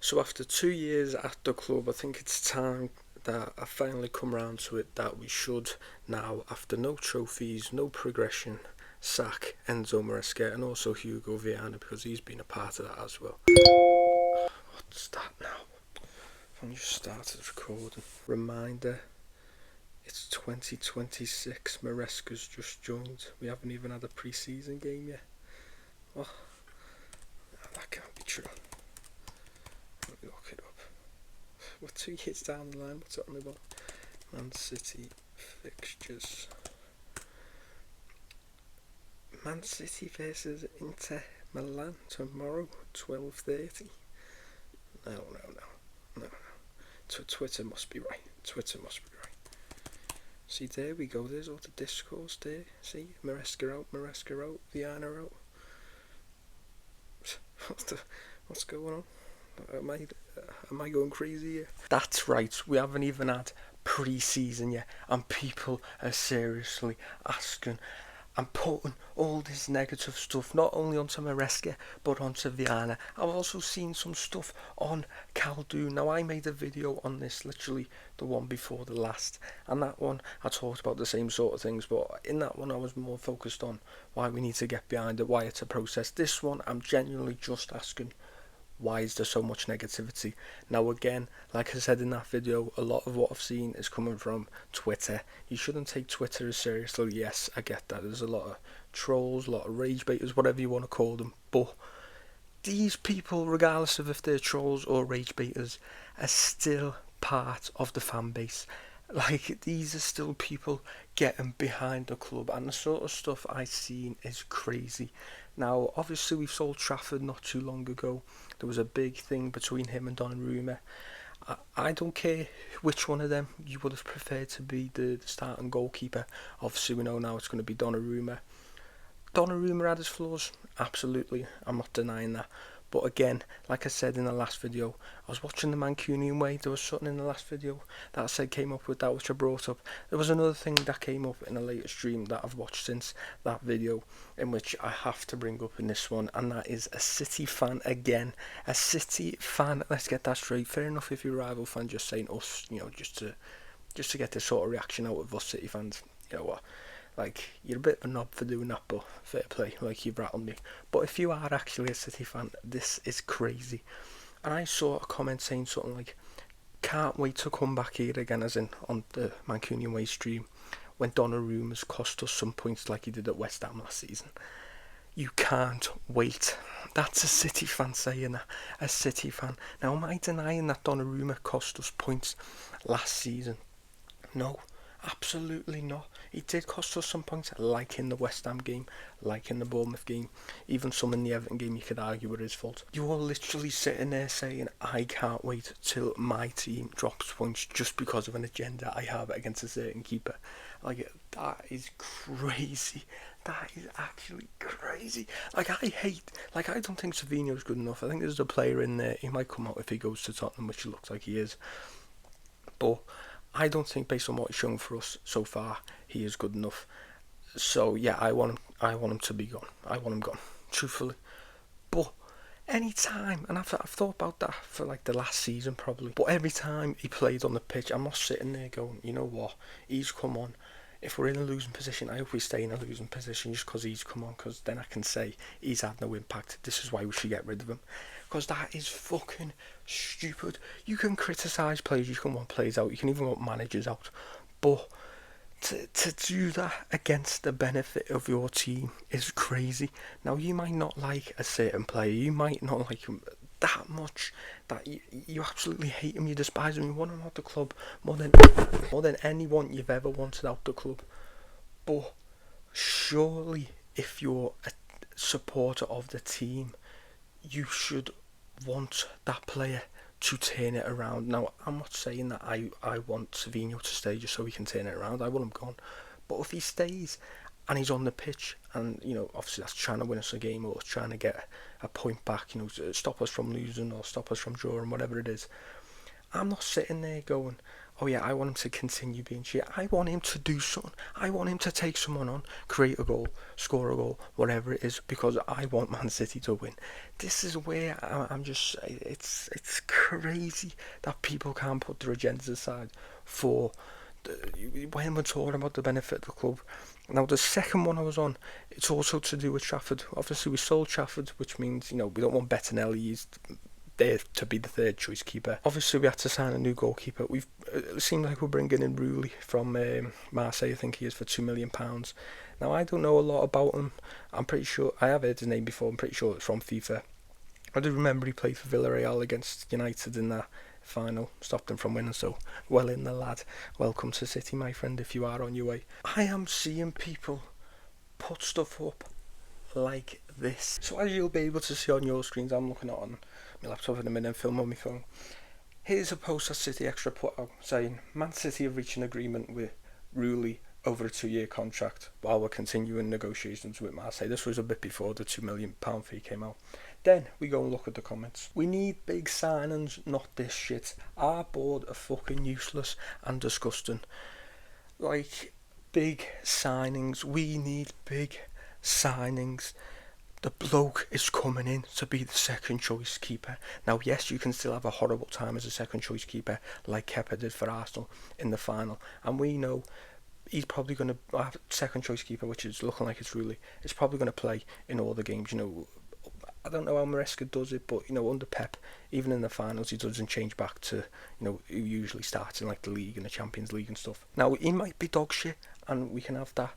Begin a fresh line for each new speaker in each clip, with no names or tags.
So after 2 years at the club, I think it's time that I finally come round to it that we should now, after no trophies, no progression, sack Enzo Maresca and also Hugo Viana because he's been a part of that as well. What's that now? I've just started recording. Reminder, it's 2026. Maresca's just joined. We haven't even had a pre-season game yet. Oh, that can't be true. Let me look it up. We're 2 years down the line. What's it on about? Man City fixtures. Man City versus Inter Milan tomorrow, 12:30. No. Twitter must be right. See, there we go. There's all the discourse there. See, Maresca out, Viana out. What's going on? Am I going crazy here? That's right. We haven't even had pre-season yet, and people are seriously asking and putting all this negative stuff not only onto Maresca but onto Viana. I've also seen some stuff on Caldoon. Now, I made a video on this, literally the one before the last, and that one I talked about the same sort of things, but in that one I was more focused on why we need to get behind it, why it's a process. This one I'm genuinely just asking, why is there so much negativity? Now, again, like I said in that video, a lot of what I've seen is coming from Twitter. You shouldn't take Twitter as seriously. Yes, I get that. There's a lot of trolls, a lot of rage baiters, whatever you want to call them. But these people, regardless of if they're trolls or rage baiters, are still part of the fan base. Like, these are still people getting behind the club, and the sort of stuff I've seen is crazy. Now, obviously, we've sold Trafford not too long ago. There was a big thing between him and Donnarumma. I don't care which one of them you would have preferred to be the starting goalkeeper. Obviously, we know now it's going to be Donnarumma. Donnarumma had his flaws, absolutely. I'm not denying that. But again, like I said in the last video, I was watching the Mancunian way. There was something in the last video that I said came up with that, which I brought up. There was another thing that came up in a later stream that I've watched since that video, in which I have to bring up in this one, and that is a City fan again. A City fan, let's get that straight. Fair enough if you're a rival fan, just saying us, just to get this sort of reaction out of us City fans. You know what? Like, you're a bit of a knob for doing that, but fair play, like, you've rattled me. But if you are actually a City fan, this is crazy. And I saw a comment saying something like, can't wait to come back here again, as in on the Mancunian Way stream, when Donnarumma's cost us some points like he did at West Ham last season. You can't wait. That's a City fan saying that. A City fan. Now, am I denying that Donnarumma cost us points last season? No, absolutely not. He did cost us some points, like in the West Ham game, like in the Bournemouth game, even some in the Everton game you could argue were his fault. You are literally sitting there saying, I can't wait till my team drops points just because of an agenda I have against a certain keeper. Like, that is crazy. That is actually crazy. I don't think Savinho's good enough. I think there's a player in there, he might come out if he goes to Tottenham, which it looks like he is. But I don't think, based on what he's shown for us so far, he is good enough. So yeah, I want him to be gone. I want him gone, truthfully. But any time, and I've thought about that for like the last season probably. But every time he played on the pitch, I'm not sitting there going, you know what, he's come on. If we're in a losing position, I hope we stay in a losing position just because he's come on, because then I can say he's had no impact. This is why we should get rid of him. Because that is fucking stupid. You can criticise players, you can want players out, you can even want managers out. But to do that against the benefit of your team is crazy. Now, you might not like a certain player, you might not like him that much, that you absolutely hate him, you despise him, you want him out the club more than anyone you've ever wanted out the club. But surely, if you're a supporter of the team, you should want that player to turn it around. Now, I'm not saying that I want Savinho to stay just so he can turn it around. I want him gone. But if he stays and he's on the pitch, and obviously that's trying to win us a game or trying to get a point back, stop us from losing or stop us from drawing, whatever it is, I'm not sitting there going, oh yeah, I want him to continue being shit. I want him to do something. I want him to take someone on, create a goal, score a goal, whatever it is, because I want Man City to win. This is where I'm just, it's crazy that people can't put their agendas aside for when we're talking about the benefit of the club. Now, the second one I was on, it's also to do with Trafford. Obviously, we sold Trafford, which means, we don't want Bettinelli. He's there to be the third choice keeper. Obviously, we had to sign a new goalkeeper. It seems like we're bringing in Rulli from Marseille. I think he is for £2 million. Now, I don't know a lot about him. I'm pretty sure I have heard his name before. I'm pretty sure it's from FIFA. I do remember he played for Villarreal against United in that final, stopped them from winning, so well in the lad. Welcome to City, my friend, if you are on your way. I am seeing people put stuff up like this. So as you'll be able to see on your screens, I'm looking at it on my laptop in a minute and film on my phone. Here's a post that City Extra put out saying, Man City have reached an agreement with Rulli over a 2-year contract while we're continuing negotiations with Marseille. This was a bit before the £2 million fee came out. Then we go and look at the comments. We need big signings, not this shit. Our board are fucking useless and disgusting. Like, big signings. We need big signings. The bloke is coming in to be the second choice keeper. Now, yes, you can still have a horrible time as a second choice keeper, like Kepa did for Arsenal in the final. And we know he's probably going to have second choice keeper, which is looking like it's Rulli. It's probably going to play in all the games, I don't know how Maresca does it, but under Pep, even in the finals, he doesn't change back to who usually starts in like the league and the Champions League and stuff. Now, he might be dog shit, and we can have that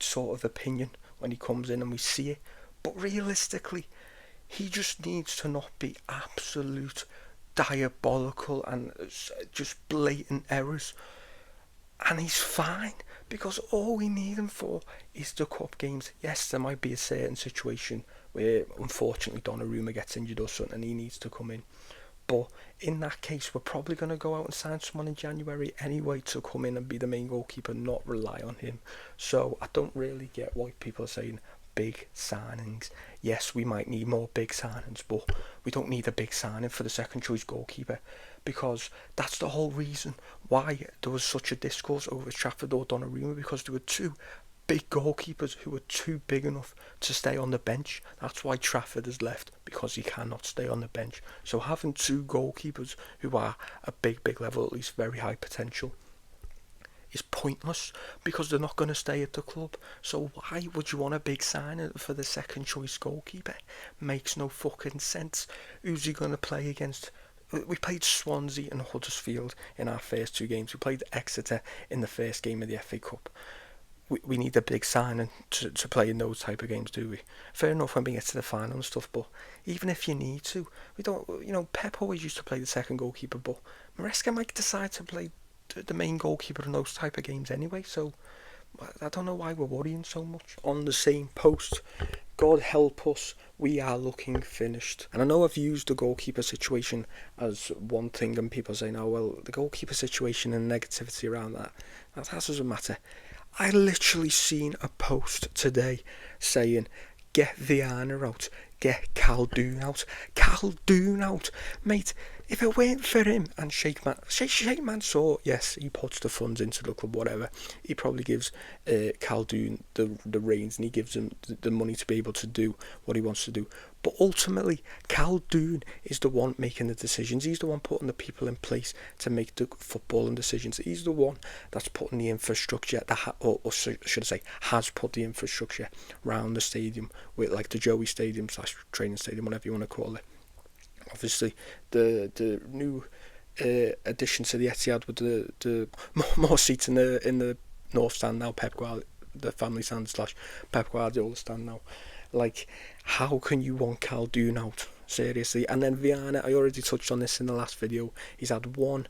sort of opinion when he comes in and we see it. But realistically, he just needs to not be absolute diabolical and just blatant errors, and he's fine. Because all we need him for is the cup games. Yes, there might be a certain situation where unfortunately Donnarumma gets injured or something and he needs to come in. But in that case, we're probably going to go out and sign someone in January anyway to come in and be the main goalkeeper, not rely on him. So I don't really get why people are saying big signings. Yes, we might need more big signings, but we don't need a big signing for the second choice goalkeeper, because that's the whole reason why there was such a discourse over Trafford or Donnarumma, because there were two big goalkeepers who were too big enough to stay on the bench. That's why Trafford has left, because he cannot stay on the bench. So having two goalkeepers who are a big level, at least very high potential, is pointless, because they're not going to stay at the club. So why would you want a big signing for the second choice goalkeeper? Makes no fucking sense. Who's he going to play against? We played Swansea and Huddersfield in our first two games. We played Exeter in the first game of the FA Cup. We need a big signing to play in those type of games, do we? Fair enough when we get to the final and stuff, but even if you need to, we don't. Pep always used to play the second goalkeeper, but Maresca might decide to play the main goalkeeper in those type of games anyway, so I don't know why we're worrying so much. On the same post, God help us, we are looking finished. And I know I've used the goalkeeper situation as one thing, and people saying, oh well, the goalkeeper situation and negativity around that doesn't matter. I literally seen a post today saying, get Viana out, get Khaldoon out. Mate, if it weren't for him and Sheikh Mansour, yes, he puts the funds into the club, whatever. He probably gives Khaldoon the reins, and he gives him the money to be able to do what he wants to do. But ultimately, Khaldoon is the one making the decisions. He's the one putting the people in place to make the footballing decisions. He's the one that's putting the infrastructure, or should I say, has put the infrastructure around the stadium, with like the Joey Stadium / training stadium, whatever you want to call it. Obviously, the new addition to the Etihad with the more seats in the North Stand now, the family stand / Pep Guardiola stand now. Like, how can you want Khaldoon out? Seriously. And then Viana, I already touched on this in the last video. He's had one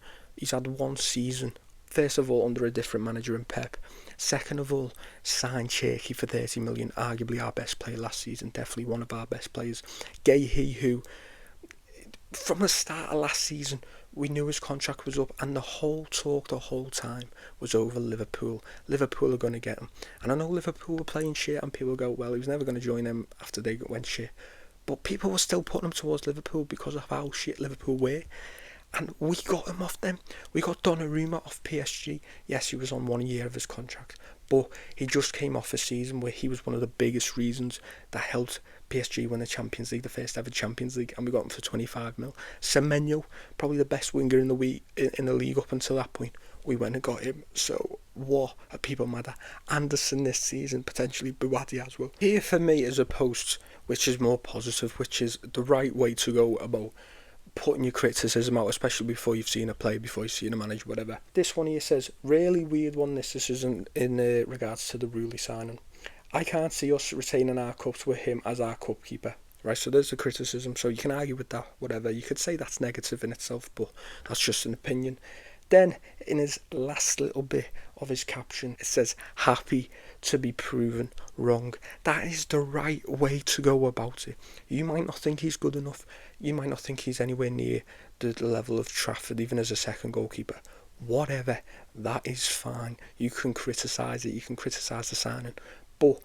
season. First of all, under a different manager in Pep. Second of all, signed Cherki for 30 million. Arguably our best player last season. Definitely one of our best players. Gahey, who, from the start of last season, we knew his contract was up, and the whole time was over Liverpool. Liverpool are going to get him. And I know Liverpool were playing shit, and people go, well, he was never going to join them after they went shit. But people were still putting him towards Liverpool because of how shit Liverpool were. And we got him off them. We got Donnarumma off PSG. Yes, he was on 1 year of his contract, but he just came off a season where he was one of the biggest reasons that helped PSG win the Champions League, the first ever Champions League, and we got him for 25 mil. Semenyo, probably the best winger in the league up until that point. We went and got him. So what are people mad at? Anderson this season, potentially Buwadi as well. Here for me is a post which is more positive, which is the right way to go about putting your criticism out, especially before you've seen a play, before you've seen a manager, whatever. This one here says, really weird one, this isn't in regards to the Rulli signing. I can't see us retaining our cups with him as our cup keeper. Right, so there's the criticism, so you can argue with that, whatever. You could say that's negative in itself, but that's just an opinion. Then, in his last little bit of his caption, it says, happy to be proven wrong. That is the right way to go about it. You might not think he's good enough. You might not think he's anywhere near the level of Trafford, even as a second goalkeeper. Whatever, that is fine. You can criticise it. You can criticise the signing. But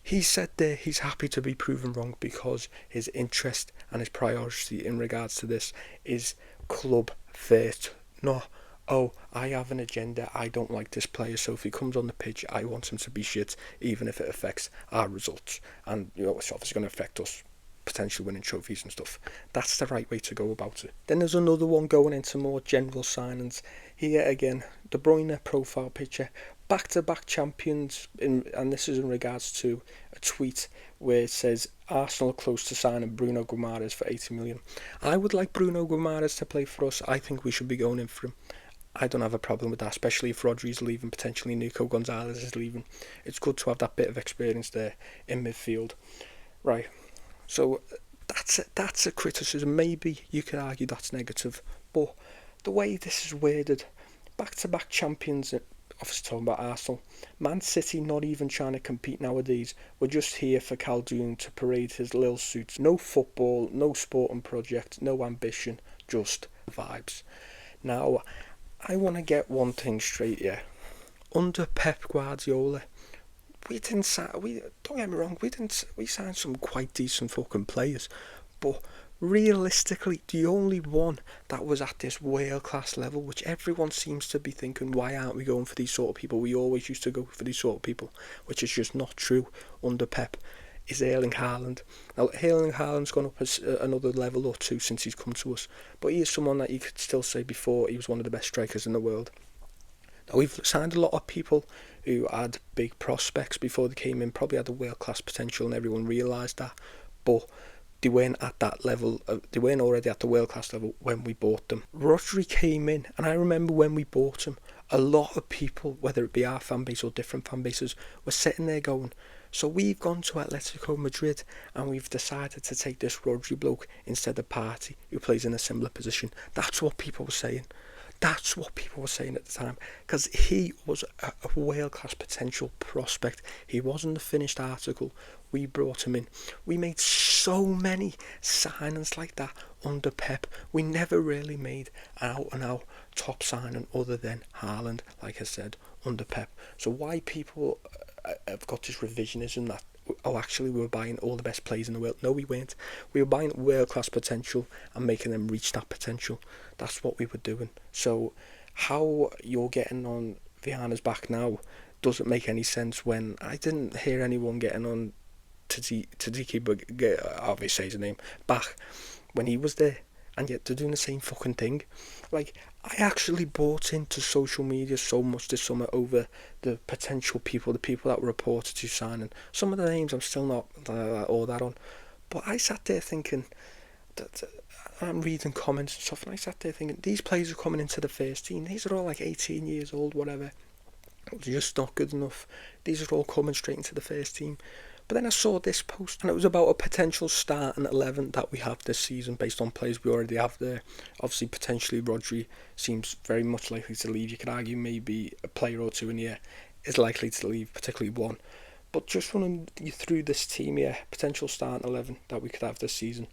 he said there he's happy to be proven wrong because his interest and his priority in regards to this is club first. Not, oh, I have an agenda, I don't like this player, so if he comes on the pitch, I want him to be shit, even if it affects our results. And, it's obviously going to affect us potentially winning trophies and stuff. That's the right way to go about it. Then there's another one going into more general signings. Here again, De Bruyne profile picture. Back-to-back champions, and this is in regards to a tweet where it says Arsenal close to signing Bruno Guimaraes for 80 million. I would like Bruno Guimaraes to play for us. I think we should be going in for him. I don't have a problem with that, especially if Rodri's leaving, potentially Nico Gonzalez is leaving. It's good to have that bit of experience there in midfield. Right, so that's a criticism. Maybe you could argue that's negative, but the way this is worded, back-to-back champions, obviously talking about Arsenal, Man City not even trying to compete nowadays. We're just here for Caldoon to parade his little suits. No football, no sporting project, no ambition, just vibes. Now, I want to get one thing straight here. Under Pep Guardiola, don't get me wrong, we signed some quite decent fucking players, but realistically, the only one that was at this world-class level, which everyone seems to be thinking, why aren't we going for these sort of people? We always used to go for these sort of people, which is just not true under Pep, is Erling Haaland. Now, Erling Haaland's gone up another level or two since he's come to us, but he is someone that you could still say before he was one of the best strikers in the world. Now, we've signed a lot of people who had big prospects before they came in, probably had a world-class potential, and everyone realised that, but they weren't at that level. They weren't already at the world-class level when we bought them. Rodri came in, and I remember when we bought him, a lot of people, whether it be our fan base or different fan bases, were sitting there going, so we've gone to Atletico Madrid and we've decided to take this Rodri bloke instead of Partey, who plays in a similar position. That's what people were saying. That's what people were saying at the time, because he was a world-class potential prospect. He wasn't a finished article. We brought him in. We made so many signings like that under Pep. We never really made an out-and-out top signing other than Haaland, like I said, under Pep. So why people have got this revisionism that, oh, actually we were buying all the best players in the world. No, we weren't. We were buying world-class potential and making them reach that potential. That's what we were doing. So how you're getting on Viana's back now doesn't make any sense when I didn't hear anyone getting on Tadiki, but obviously say his name, back when he was there. And yet they're doing the same fucking thing. Like, I actually bought into social media so much this summer over the potential people, the people that were reported to signing. Some of the names I'm still not all that on. But I sat there thinking, I'm reading comments and stuff, and I sat there thinking, these players are coming into the first team. These are all like 18 years old, whatever. They're just not good enough. These are all coming straight into the first team. But then I saw this post, and it was about a potential starting 11 that we have this season based on players we already have there. Obviously, potentially Rodri seems very much likely to leave. You could argue maybe a player or two in here is likely to leave, particularly one. But just running you through this team here, potential starting 11 that we could have this season.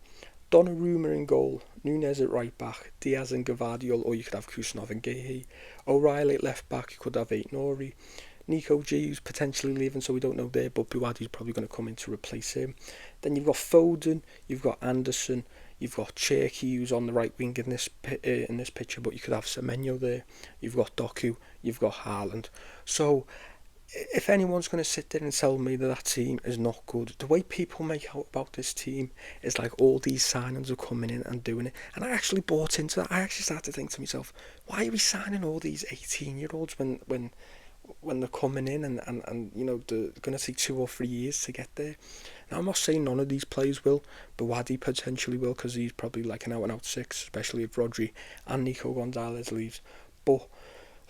Donnarumma in goal, Nunez at right back, Diaz and Gvardiol, or you could have Kusanov and Guehi. O'Reilly at left back, you could have Aït-Nouri. Nico G, who's potentially leaving, so we don't know there, but Buwadi's probably going to come in to replace him. Then you've got Foden, you've got Anderson, You've got Cherky, who's on the right wing in this picture, but you could have Semenyo there. You've got Doku, you've got Haaland. So if anyone's going to sit there and tell me that team is not good, the way people make out about this team is like all these signings are coming in and doing it. And I actually bought into that. I actually started to think to myself, why are we signing all these 18-year-olds when they're coming in and you know, they're going to take 2 or 3 years to get there? Now, I'm not saying none of these players will, but Wadi potentially will, because he's probably like an out-and-out 6, especially if Rodri and Nico Gonzalez leaves. But,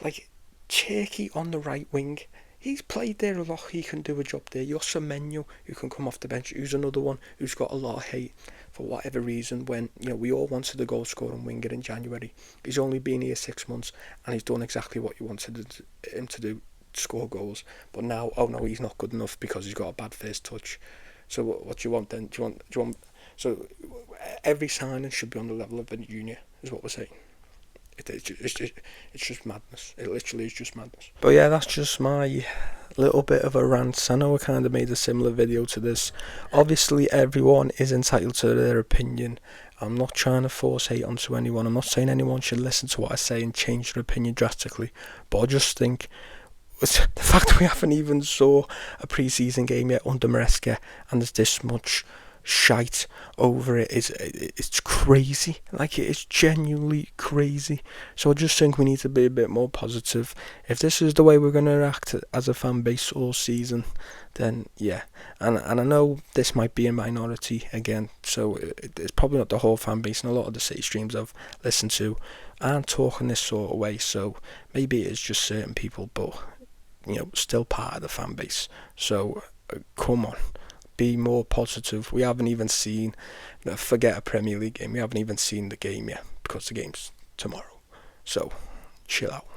like, Cherky on the right wing, he's played there a lot, he can do a job there. You're Semenyo, who can come off the bench, who's another one who's got a lot of hate for whatever reason, when, you know, we all wanted a goal scoring winger in January. He's only been here 6 months and he's done exactly what you wanted him to do, score goals. But now, oh no, he's not good enough because he's got a bad first touch. So what do you want then? Do you want so every signing should be on the level of a junior, is what we're saying. It's just madness. It literally is just madness. But yeah, that's just my little bit of a rant. I know I kind of made a similar video to this. Obviously, everyone is entitled to their opinion. I'm not trying to force hate onto anyone. I'm not saying anyone should listen to what I say and change their opinion drastically. But I just think the fact that we haven't even saw a pre-season game yet under Maresca and there's this much shite over it's crazy. Like, it's genuinely crazy. So I just think we need to be a bit more positive. If this is the way we're going to act as a fan base all season, then yeah. And I know this might be a minority again, so it's probably not the whole fan base, and a lot of the City streams I've listened to aren't talking this sort of way, so maybe it's just certain people, but you know, still part of the fan base. So come on, be more positive. We haven't even seen, forget a Premier League game, we haven't even seen the game yet, because the game's tomorrow. So chill out.